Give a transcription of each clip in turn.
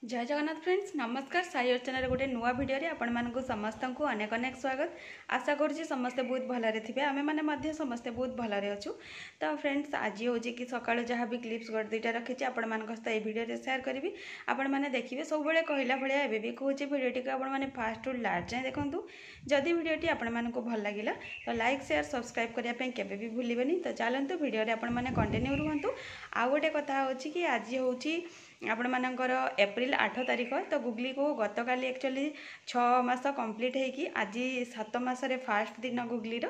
जय जगन्नाथ फ्रेंड्स नमस्कार साई अर्चना गोटे नुआ भिडियो आपण मानक समस्त को अनेक अनेक स्वागत। आशा करुँची समस्ते बहुत भलरे थे आमे मैंने समस्ते बहुत भलरे अच्छु। तो फ्रेंड्स आज हूँ कि सका जहाँ भी क्लिप्स गोटे दुईटा रखी आपण मान सहित ये भिडियो शेयर करी आपण मैंने देखिए सब कहला भाया एवं भी कहूँ भिडियोटी को आपने फास्ट टू लास्ट जाए देखूँ। जदि भिडियोटी आपण मानक भल लगे तो लाइक शेयर सब्सक्राइब करने के भी भूलें। तो चलते भिडियो आपण मैंने कंटिन्यू रुहतु। आउ गोटे कथा हो कि आज हूँ आपण मानकर एप्रिल 8 तारीख। तो गुगली को गतकाली एक्चुअली 6 मास कंप्लीट होगी आज 7 मासरे फास्ट दिन गुगली रो।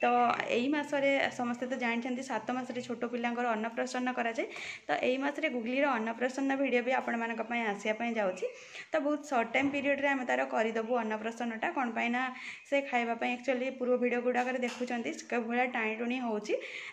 तो यही मसरे समस्ते तो जानते 7 मासरे छोट पिलांकर अन्नप्राशन कराए। तो यही मसरे गुगली अन्नप्राशन भिडियो भी आपण मानक आसापी जाऊँगी। तो बहुत सर्ट टाइम पीरियड रे आम तार करदेबू अन्नप्राशनटा कौन पाइना से खावाई एक्चुअली पूर्व भिडियो गुड़ाक देखुं भाया टाणी टुणी हो।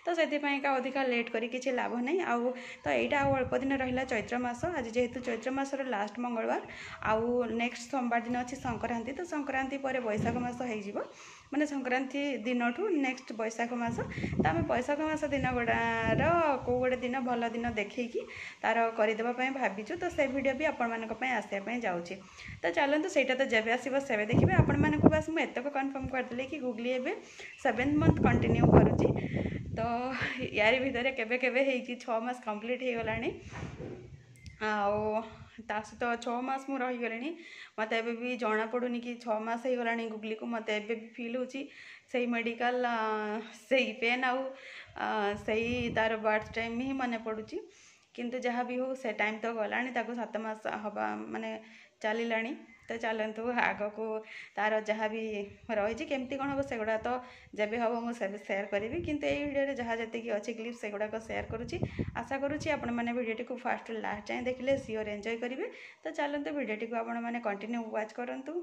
तो से अधिका लेट कर किसी लाभ नहीं आउ। तो यहाँ अल्प दिन रहा चैत्र मास आज जेहेतु चैत्र मासर लास्ट मंगलवार आउ नेक्स्ट सोमवार दिन अच्छी संक्रांति। तो संक्रांति पर बैशाख मास हो माने संक्रांति दिन ठू नेक्स्ट बैशाख मास। तो आम बैशाख मास दिन गुड़ार कौ गोटे दिन भल दिन देखी तार करदेवाई भाविचु। तो से भिडियो भी आपण मानक आसापी जाऊँगी। तो चलते सहीटा तो जब आसो से देखिए आपण मानक बस मुझे एतक कन्फर्म करदेली कि गुगली एवं 7th मंथ कंटिन्यू करुँची। तो यार भितर केबे केबे 6 मास कंप्लीट हो गलानी ता सहित 6 मास मु रहीगली। मत एबे भी जना पड़ूनी कि 6 मास हो गलानी गुगली को मत एबे भी फील होची सही मेडिकल सही पेन आउ सही तार बर्थ टाइम ही मन पड़ुची। किंतु जहाँ भी हो से टाइम तो गलानी 7 मास हवा माने चलिलानी। तो चलतु आग को तार जहाँ भी रही केमती कौन हम सेगुड़ा तो जब हम मुझे सेयार करी। किंतु ये वीडियो जहाँ जी अच्छी क्लिप सेगुड़ाक सेयार करुँची। आशा करुँची आपण मैंने वीडियो को फास्ट लास्ट जाए देखिले सियोर एंजॉय करेंगे। तो चलते वीडियो को आपण मैंने कंटिन्यू वाच करूँ।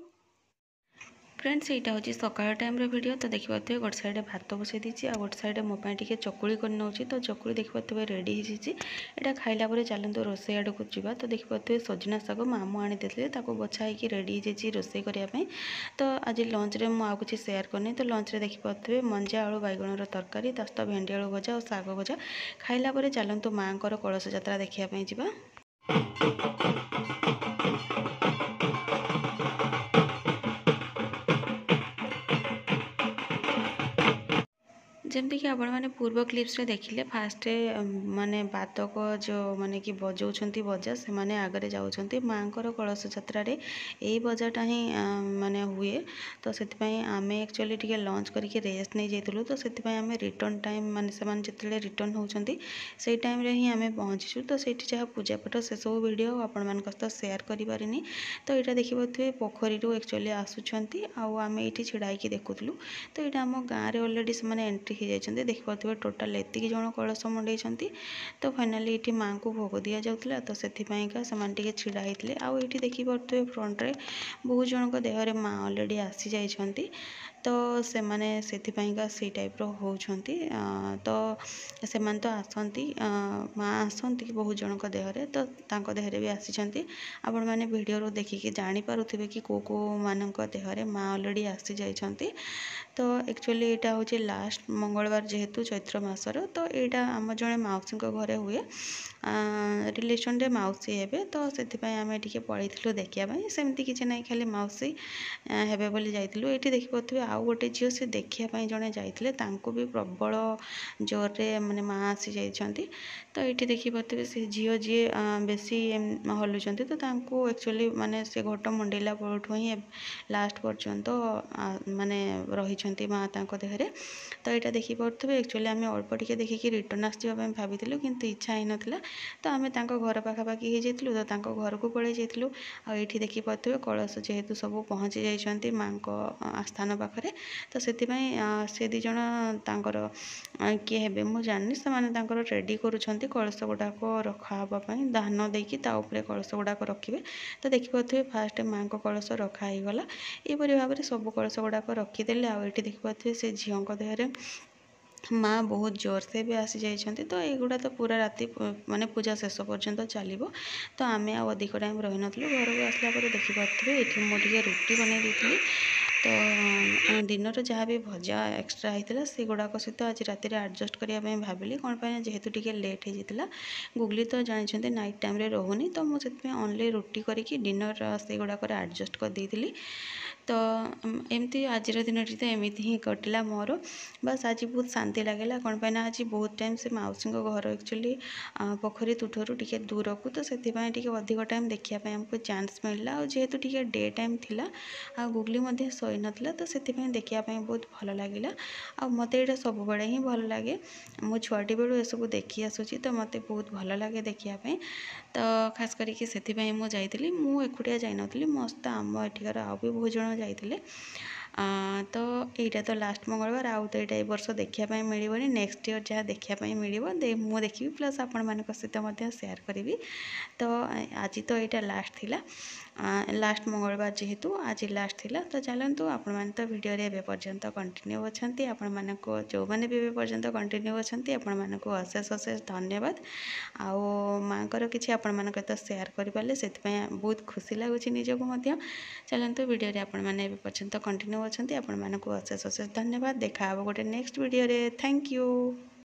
फ्रेंड्स यहाँ हूँ सकाल टाइम वीडियो। तो देखिए गोटे साइड भात बसई दी आ गोटे साइड मोपाई टे चकुड़ी कर नौ। तो चकुड़ी देखिए रेडी होटा खाइला चलते रोसे आड़ को जावा। तो देखिए सजना शाग मामू आनीदे बछा हो रेडी हो रोसे करने। तो आज लंच रे मुझे कुछ सेयार करनी। तो लंच रे देखिए मंजा आलू बैगण तरकारी सहित भेंडी आलू भजा और शाग भजा खाइला चलतु माँ कलश यात्रा देखापी जा। जमती कि आपण मैंने पूर्व क्लिप्स रे देखिले फास्ट माने बातक जो माने कि बजाउछंती बजा से माने आगरे जाउछंती मांकर कलश यात्रा रे एई बजाटा ही माने हुए। तो सेतिपई आमे एक्चुअली टिके लंच करके रेस्ट नहीं जाइतलु। तो सेतिपई आमे रिटर्न टाइम माने समान जतले रिटर्न होउछंती सेई टाइम रे ही आमे पहुंचीछु। तो सेठी जहा पूजा पाठ से सब वीडियो आपण मानक सहित शेयर करि पारिनी। तो एटा देखिबथि पोखरी रु एक्चुअली आसुछंती आउ आमे एठी छिड़ाई कि देखुतलु। तो एटा हम गाँ रे ऑलरेडी से माने एंट्री जाइए देखिए टोटाल एतिक जन कलश मंडई। तो फाइनाली ये माँ को भोग दि जाऊला। तो से छिड़ा होते आउ ये देखिए फ्रंट रे बहुत जन देहरे माँ ऑलरेडी आसी जाइछंती। तो से माने सेथिपाइका से टाइप रो होउछंती। तो से मान तो आसंती माँ आसंती बहुत जन देहरे। तो तांको देहरे भी आसीछंती आपण माने वीडियो रो देखिकी जानि पारुथिबे कि को मानक देहरे माँ ऑलरेडी आसी जाइछंती। तो एक्चुअली यहाँ हूँ लास्ट मंगलवार जेहेतु चैत्र मासर। तो यहाँ आम जड़े मौसी घरे हुए रिलेशन रे मौसी हे। तो से आम टे पलू देखापी सेमती किसी ना खाली मौसी हे बोली जाइलु। ये देखिए आउ गोटे झील से देखापी जड़े जाते भी प्रबल जोर रे माने माँ आसी जाइछंती। तो ये देखिए से झील जी बेसी हलुचंती। तो एक्चुअली माने से घट मंडेला पलठू ही लास्ट पर्यंत माने रही माँ देहरे। तो यहाँ देखिपे एक्चुअली आम अल्प टिके देखिकी रिटर्न आसवाई भाभी किंतु इच्छा ही नाला। तो आम घर पाखापाखि हो जाइलु। तो घर को पलि जाइलु। आठी देखिपे कलश जेहेतु सब पहुँची जाइछंती माँ आस्थान पाखे। तो से से दी जन किए हे मु जानी से रेडी करुँच कलश गुड़ाक रखापी धान देकी कलश गुड़ाक रखिए। तो देखिपे फास्ट माँ को कलश रखाई गला यहपरी भाव में सब कलश गुड़ाक रखीदे। आउ ये देखिए से झील देहरे माँ बहुत जोर से भी आसी जाइछंती। तो युवा तो पूरा राति माने पूजा शेष पर्यंत चलो। तो आम अधिक टाइम रही नथिलु। घर को आसला देखिपे ये मुझे रुटी बनई देती तो दिनर जहाँ भी भजा एक्सट्रा होता सेगुड़ाक सहित आज राति आडजस्ट करने भाविली कौन पाई जेहेतु टिके लेट होता गुगली तो जानते नाइट टाइम रे रोनी तो मुझे ओनली रुटी करके डिनर सेगुड़ाक आडजस्ट कर देती तो एमती आज दिनटी तो एमती ही कटिला मोर बस आज बहुत शांति लगेगा कौन पाई आज बहुत टाइम से मौसी घर एक्चुअली पोखरी तुठर टी दूर को तो से अधिक टाइम देखापी आमको चान्स मिलला और जेहेतु टी डे टाइम थिला आ गुगली शोई नाला तो से देखापी बहुत भल लगे आ मत यहाँ सब बड़े ही भल लगे मो छुआटी बेलू सब देखी आसूँ तो मत बहुत भल लगे देखापी तो खास करके से मुझे मु एकुटिया जाइनी मस्त आम एठिकार आउ भी बहुत जन जाइए तो यहाँ तो लास्ट मंगलवार आउ तो यहाँ वर्ष देखापी मिलनी नेक्स्ट ईयर जहाँ देखापी मिल मुझे देखी प्लस आपण मान सहित सेयार करी तो आज तो यहाँ लास्ट थिला लास्ट मंगलवार जेहेतु आज लास्ट थिला तो चलतु आपण मैंने तो वीडियो एवं पर्यंत कंटिन्यू अच्छा आपण मानक जो मैंने भी पर्यंत कंटिन्यू अच्छा आपण मानक अशेष अशेष धन्यवाद आउ माँ कि आपण मान सेयार करें से बहुत खुशी लगुच निजक चलतु वीडियो आपण मैंने पर्यंत कंटिन्यू अच्छा आपण मानक अशेष अशेष धन्यवाद देखा गोटे नेक्स्ट वीडियो थैंक यू।